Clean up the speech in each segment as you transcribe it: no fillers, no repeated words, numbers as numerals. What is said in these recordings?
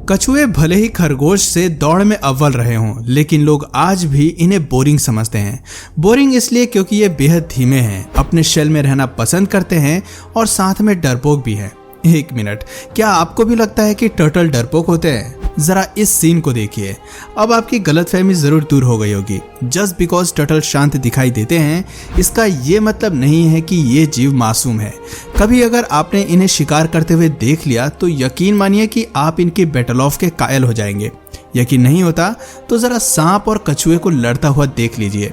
कछुए भले ही खरगोश से दौड़ में अव्वल रहे हों, लेकिन लोग आज भी इन्हें बोरिंग समझते हैं। बोरिंग इसलिए क्योंकि ये बेहद धीमे हैं, अपने शेल में रहना पसंद करते हैं और साथ में डरपोक भी हैं। एक मिनट, क्या आपको भी लगता है कि टर्टल डरपोक होते हैं? जरा इस सीन को देखिए। अब आपकी गलतफहमी जरूर दूर हो गई होगी। जस्ट बिकॉज टर्टल शांत दिखाई देते हैं, इसका ये मतलब नहीं है कि ये जीव मासूम है। कभी अगर आपने इन्हें शिकार करते हुए देख लिया तो यकीन मानिए कि आप इनकी बैटल ऑफ के कायल हो जाएंगे। यकीन नहीं होता तो जरा सांप और कछुए को लड़ता हुआ देख लीजिए।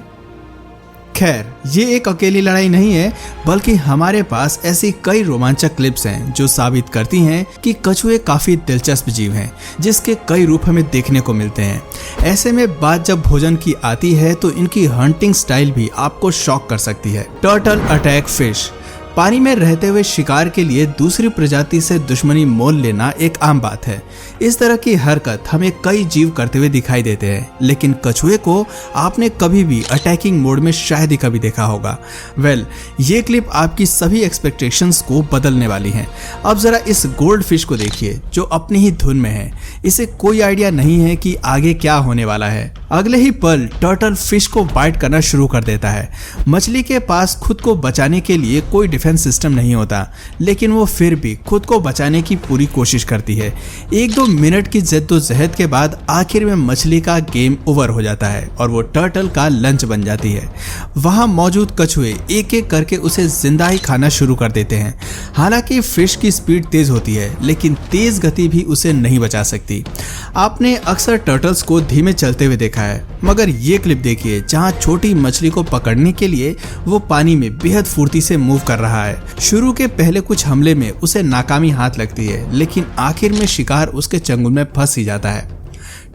खैर, ये एक अकेली लड़ाई नहीं है, बल्कि हमारे पास ऐसी कई रोमांचक क्लिप्स हैं जो साबित करती हैं कि कछुए काफी दिलचस्प जीव हैं, जिसके कई रूप हमें देखने को मिलते हैं। ऐसे में बात जब भोजन की आती है तो इनकी हंटिंग स्टाइल भी आपको शॉक कर सकती है। Turtle attack fish. पानी में रहते हुए शिकार के लिए दूसरी प्रजाति से दुश्मनी मोल लेना एक आम बात है। इस तरह की हरकत हमें कई जीव करते हुए दिखाई देते हैं, लेकिन कछुए को आपने कभी भी अटैकिंग मोड में शायद ही कभी देखा होगा। ये क्लिप आपकी सभी एक्सपेक्टेशंस को बदलने वाली है। अब जरा इस गोल्ड फिश को देखिए जो अपनी ही धुन में है। इसे कोई आइडिया नहीं है कि आगे क्या होने वाला है। अगले ही पल टर्टल फिश को बाइट करना शुरू कर देता है। मछली के पास खुद को बचाने के लिए कोई डिफेंस सिस्टम नहीं होता, लेकिन वो फिर भी खुद को बचाने की पूरी कोशिश करती है। 1-2 मिनट की जद्दोजहद के बाद आखिर में मछली का गेम ओवर हो जाता है और वो टर्टल का लंच बन जाती है। वहां मौजूद कछुए एक एक करके उसे जिंदा ही खाना शुरू कर देते हैं। हालांकि फिश की स्पीड तेज होती है, लेकिन तेज गति भी उसे नहीं बचा सकती। आपने अक्सर टर्टल्स को धीमे चलते हुए देखा है, मगर ये क्लिप देखिए जहां छोटी मछली को पकड़ने के लिए वो पानी में बेहद फुर्ती से मूव कर रहा है। शुरू के पहले कुछ हमले में उसे नाकामी हाथ लगती है, लेकिन आखिर में शिकार उसके चंगुल में फंस ही जाता है।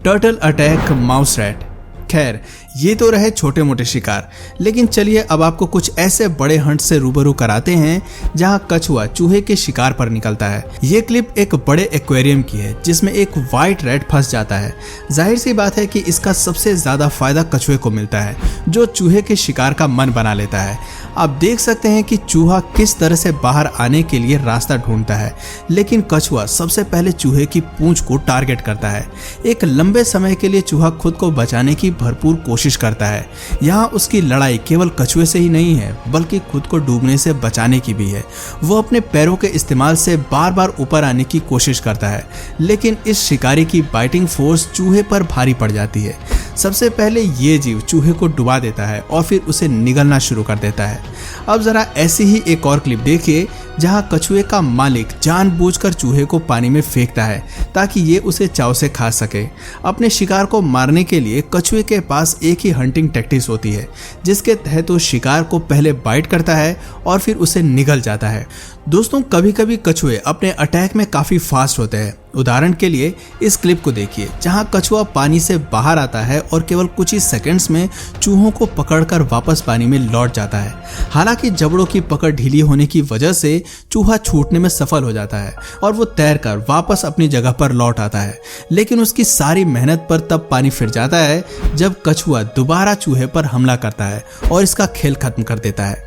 Turtle attack mouse rat. खैर, ये तो रहे छोटे मोटे शिकार, लेकिन चलिए अब आपको कुछ ऐसे बड़े हंट से रूबरू कराते हैं जहां कछुआ चूहे के शिकार पर निकलता है। ये क्लिप एक बड़े एक्वेरियम की है जिसमें एक व्हाइट रैट फंस जाता है। जाहिर सी बात है कि इसका सबसे ज्यादा फायदा कछुए को मिलता है, जो चूहे के शिकार का मन बना लेता है। आप देख सकते हैं कि चूहा किस तरह से बाहर आने के लिए रास्ता ढूंढता है, लेकिन कछुआ सबसे पहले चूहे की पूंछ को टारगेट करता है। एक लंबे समय के लिए चूहा खुद को बचाने की भरपूर कोशिश करता है। यहाँ उसकी लड़ाई केवल कछुए से ही नहीं है, बल्कि खुद को डूबने से बचाने की भी है। वो अपने पैरों के इस्तेमाल से बार बार ऊपर आने की कोशिश करता है, लेकिन इस शिकारी की बाइटिंग फोर्स चूहे पर भारी पड़ जाती है। सबसे पहले ये जीव चूहे को डुबा देता है और फिर उसे निगलना शुरू कर देता है। अब जरा ऐसी ही एक और क्लिप देखिए जहां कछुए का मालिक जानबूझकर चूहे को पानी में फेंकता है ताकि ये उसे चाव से खा सके। अपने शिकार को मारने के लिए कछुए के पास एक ही हंटिंग टैक्टिक्स होती है, जिसके तहत वो शिकार को पहले बाइट करता है और फिर उसे निगल जाता है। दोस्तों, कभी कभी कछुए अपने अटैक में काफी फास्ट होते हैं। उदाहरण के लिए इस क्लिप को देखिए जहां कछुआ पानी से बाहर आता है और केवल कुछ ही सेकंड्स में चूहों को पकड़कर वापस पानी में लौट जाता है। हालांकि जबड़ों की पकड़ ढीली होने की वजह से चूहा छूटने में सफल हो जाता है और वो तैरकर वापस अपनी जगह पर लौट आता है, लेकिन उसकी सारी मेहनत पर तब पानी फिर जाता है जब कछुआ दोबारा चूहे पर हमला करता है और इसका खेल खत्म कर देता है।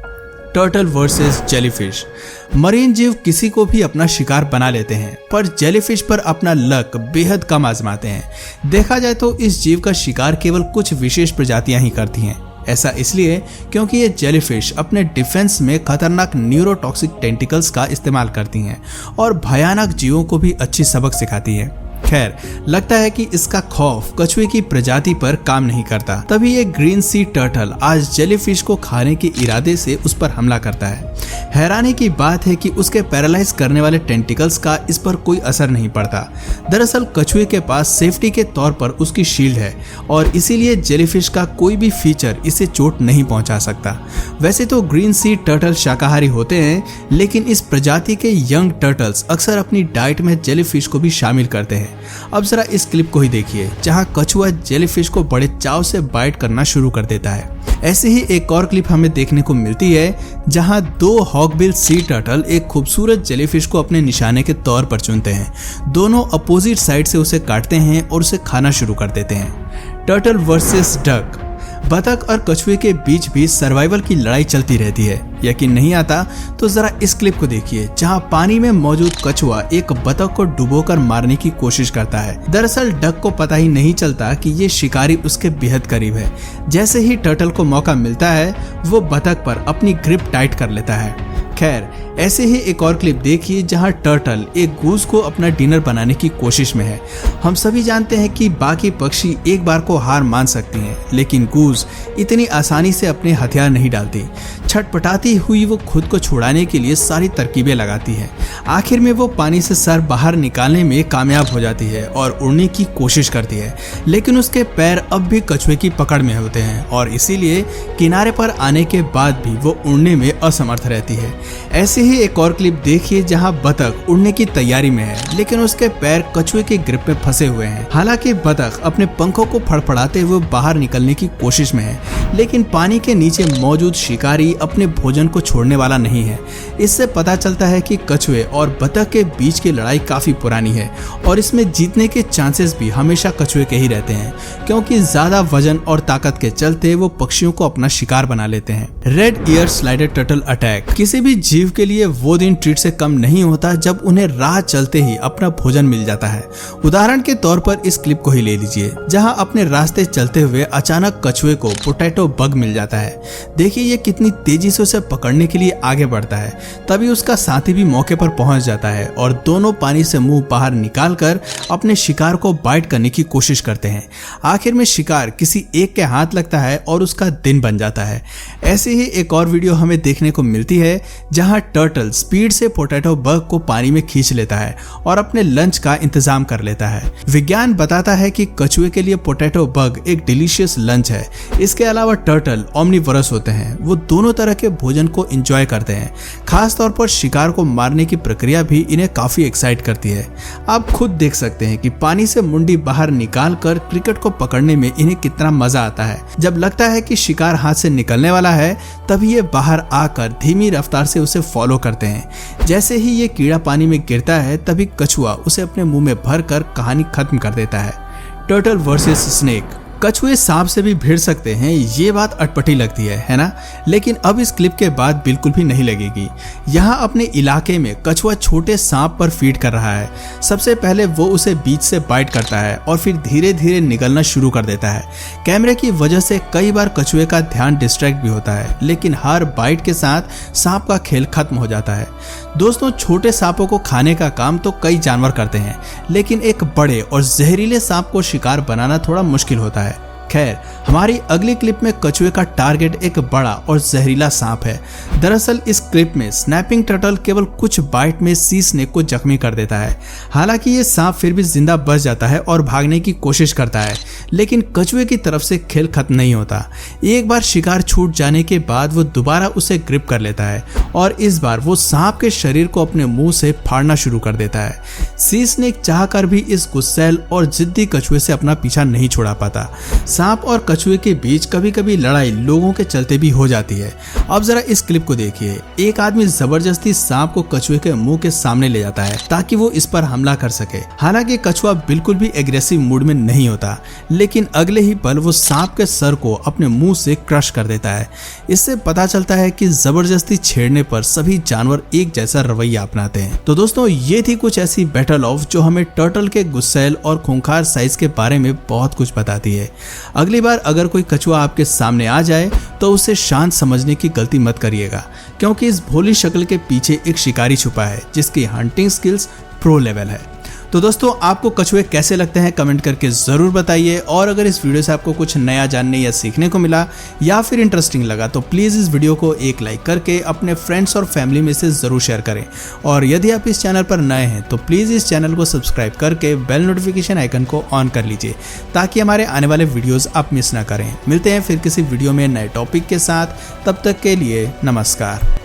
Turtle versus jellyfish. मरीन जीव किसी को भी अपना शिकार बना लेते हैं, पर जेलीफिश पर अपना लक बेहद कम आजमाते हैं। देखा जाए तो इस जीव का शिकार केवल कुछ विशेष प्रजातियां ही करती हैं। ऐसा इसलिए क्योंकि ये जेलीफिश अपने डिफेंस में खतरनाक न्यूरोटॉक्सिक टेंटिकल्स का इस्तेमाल करती हैं और भयानक जीवों को भी अच्छी सबक सिखाती हैं। खैर, लगता है कि इसका खौफ कछुए की प्रजाति पर काम नहीं करता। तभी एक ग्रीन सी टर्टल आज जेलीफिश को खाने के इरादे से उस पर हमला करता है। हैरानी की बात है कि उसके पैरालाइज करने वाले टेंटिकल्स का इस पर कोई असर नहीं पड़ता। दरअसल कछुए के पास सेफ्टी के तौर पर उसकी शील्ड है और इसीलिए जेलीफिश का कोई भी फीचर इसे चोट नहीं पहुंचा सकता। वैसे तो ग्रीन सी टर्टल शाकाहारी होते हैं, लेकिन इस प्रजाति के यंग टर्टल्स अक्सर अपनी डाइट में जेलीफिश को भी शामिल करते हैं। अब जरा इस क्लिप को ही देखिए जहां कछुआ जेलीफिश को बड़े चाव से बाइट करना शुरू कर देता है। ऐसे ही एक और क्लिप हमें देखने को मिलती है जहां 2 हॉकबिल सी टर्टल एक खूबसूरत जेलीफिश को अपने निशाने के तौर पर चुनते हैं। दोनों अपोजिट साइड से उसे काटते हैं और उसे खाना शुरू कर देते हैं। Turtle versus duck. बतख और कछुए के बीच भी सर्वाइवल की लड़ाई चलती रहती है। यकीन नहीं आता तो जरा इस क्लिप को देखिए, जहां पानी में मौजूद कछुआ एक बतख को डुबोकर मारने की कोशिश करता है। दरअसल डक को पता ही नहीं चलता कि ये शिकारी उसके बेहद करीब है। जैसे ही टर्टल को मौका मिलता है वो बतख पर अपनी ग्रिप टाइट कर लेता है। खैर, ऐसे ही एक और क्लिप देखिए जहां टर्टल एक गूस को अपना डिनर बनाने की कोशिश में है। हम सभी जानते हैं कि बाकी पक्षी एक बार को हार मान सकती हैं, लेकिन गूस इतनी आसानी से अपने हथियार नहीं डालती। छटपटाती हुई वो खुद को छुड़ाने के लिए सारी तरकीबें लगाती है। आखिर में वो पानी से सर बाहर निकालने में कामयाब हो जाती है और उड़ने की कोशिश करती है, लेकिन उसके पैर अब भी कछुए की पकड़ में होते हैं और इसीलिए किनारे पर आने के बाद भी वो उड़ने में असमर्थ रहती है। ऐसे ही एक और क्लिप देखिए जहां बतख उड़ने की तैयारी में है, लेकिन उसके पैर कछुए की ग्रिप में फंसे हुए हैं। हालांकि बतख अपने पंखों को फड़फड़ाते हुए बाहर निकलने की कोशिश में है, लेकिन पानी के नीचे मौजूद शिकारी अपने भोजन को छोड़ने वाला नहीं है। इससे पता चलता है कि कछुए और बतख के बीच की लड़ाई काफी पुरानी है और इसमें जीतने के चांसेस भी हमेशा कछुए के ही रहते हैं, क्योंकि ज्यादा वजन और ताकत के चलते वो पक्षियों को अपना शिकार बना लेते हैं। Red year slided turtle attack किसी भी जीव के लिए वो दिन ट्रीट से कम नहीं होता जब उन्हें राह चलते ही अपना भोजन मिल जाता है। उदाहरण के तौर पर इस क्लिप को ही ले लीजिए, जहां अपने रास्ते चलते हुए अचानक कछुए को पोटैटो बग मिल जाता है। देखिए ये कितनी तेजी से उसे पकड़ने के लिए आगे बढ़ता है। तभी उसका साथी भी मौके पर पहुंच जाता है और दोनों पानी से मुंह बाहर निकालकर अपने शिकार को बाइट करने की कोशिश करते हैं। आखिर में शिकार किसी एक के हाथ लगता है और उसका दिन बन जाता है। ऐसे ही एक और वीडियो हमें देखने को मिलती है जहां टर्टल स्पीड से पोटैटो बग को पानी में खींच लेता है और अपने लंच का इंतजाम कर लेता है। विज्ञान बताता है कि कछुए के लिए पोटैटो बग एक डिलीशियस लंच है। इसके अलावा टर्टल ओमनिवोरस होते हैं, वो दोनों तरह के भोजन को एंजॉय करते हैं। खास तौर पर शिकार को मारने की प्रक्रिया भी इन्हें काफी एक्साइट करती है। आप खुद देख सकते हैं कि पानी से मुंडी बाहर निकाल कर क्रिकेट को पकड़ने में इन्हें कितना मजा आता है। जब लगता है कि शिकार हाथ से निकलने वाला है, तभी ये बाहर आकर धीमी रफ्तार से उसे फॉलो करते हैं। जैसे ही ये कीड़ा पानी में गिरता है, तभी कछुआ उसे अपने मुंह में भरकर कहानी खत्म कर देता है। Turtle versus snake. कछुए सांप से भी भिड़ सकते हैं, ये बात अटपटी लगती है ना? लेकिन अब इस क्लिप के बाद बिल्कुल भी नहीं लगेगी। यहाँ अपने इलाके में कछुआ छोटे सांप पर फीड कर रहा है। सबसे पहले वो उसे बीच से बाइट करता है और फिर धीरे धीरे निगलना शुरू कर देता है। कैमरे की वजह से कई बार कछुए का ध्यान डिस्ट्रैक्ट भी होता है, लेकिन हर बाइट के साथ सांप का खेल खत्म हो जाता है। दोस्तों, छोटे सांपों को खाने का काम तो कई जानवर करते हैं, लेकिन एक बड़े और जहरीले सांप को शिकार बनाना थोड़ा मुश्किल होता है। खैर, हमारी अगली क्लिप में कछुए का टारगेट एक बड़ा और जहरीला सांप है। दरअसल इस क्लिप में स्नैपिंग टर्टल केवल कुछ बाइट में सी स्नेक को जख्मी कर देता है। हालांकि ये सांप फिर भी जिंदा बच जाता है और भागने की कोशिश करता है, लेकिन कछुए की तरफ से खेल खत्म नहीं होता। एक बार शिकार छूट जाने के बाद वो दोबारा उसे ग्रिप कर लेता है और इस बार वो सांप के शरीर को अपने मुंह से फाड़ना शुरू कर देता है। सी स्नेक चाहकर भी इस गुस्सैल और जिद्दी कछुए से अपना पीछा नहीं छुड़ा पाता। सांप और कछुए के बीच कभी कभी लड़ाई लोगों के चलते भी हो जाती है। अब जरा इस क्लिप को देखिए। एक आदमी जबरदस्ती सांप को कछुए के मुंह के सामने ले जाता है ताकि वो इस पर हमला कर सके। हालांकि कछुआ बिल्कुल भी एग्रेसिव मूड में नहीं होता, लेकिन अगले ही पल वो सांप के सर को अपने मुंह से क्रश कर देता है। इससे पता चलता है कि जबरदस्ती छेड़ने पर सभी जानवर एक जैसा रवैया अपनाते हैं। तो दोस्तों, ये थी कुछ ऐसी बैटल ऑफ जो हमें टर्टल के गुस्सैल और खूंखार साइज के बारे में बहुत कुछ बताती है। अगली बार अगर कोई कछुआ आपके सामने आ जाए तो उसे शांत समझने की गलती मत करिएगा, क्योंकि इस भोली शक्ल के पीछे एक शिकारी छुपा है जिसकी हंटिंग स्किल्स प्रो लेवल है। तो दोस्तों, आपको कछुए कैसे लगते हैं कमेंट करके ज़रूर बताइए। और अगर इस वीडियो से आपको कुछ नया जानने या सीखने को मिला या फिर इंटरेस्टिंग लगा तो प्लीज़ इस वीडियो को एक लाइक करके अपने फ्रेंड्स और फैमिली में से ज़रूर शेयर करें। और यदि आप इस चैनल पर नए हैं तो प्लीज़ इस चैनल को सब्सक्राइब करके बेल नोटिफिकेशन आइकन को ऑन कर लीजिए, ताकि हमारे आने वाले वीडियोज़ आप मिस ना करें। मिलते हैं फिर किसी वीडियो में नए टॉपिक के साथ, तब तक के लिए नमस्कार।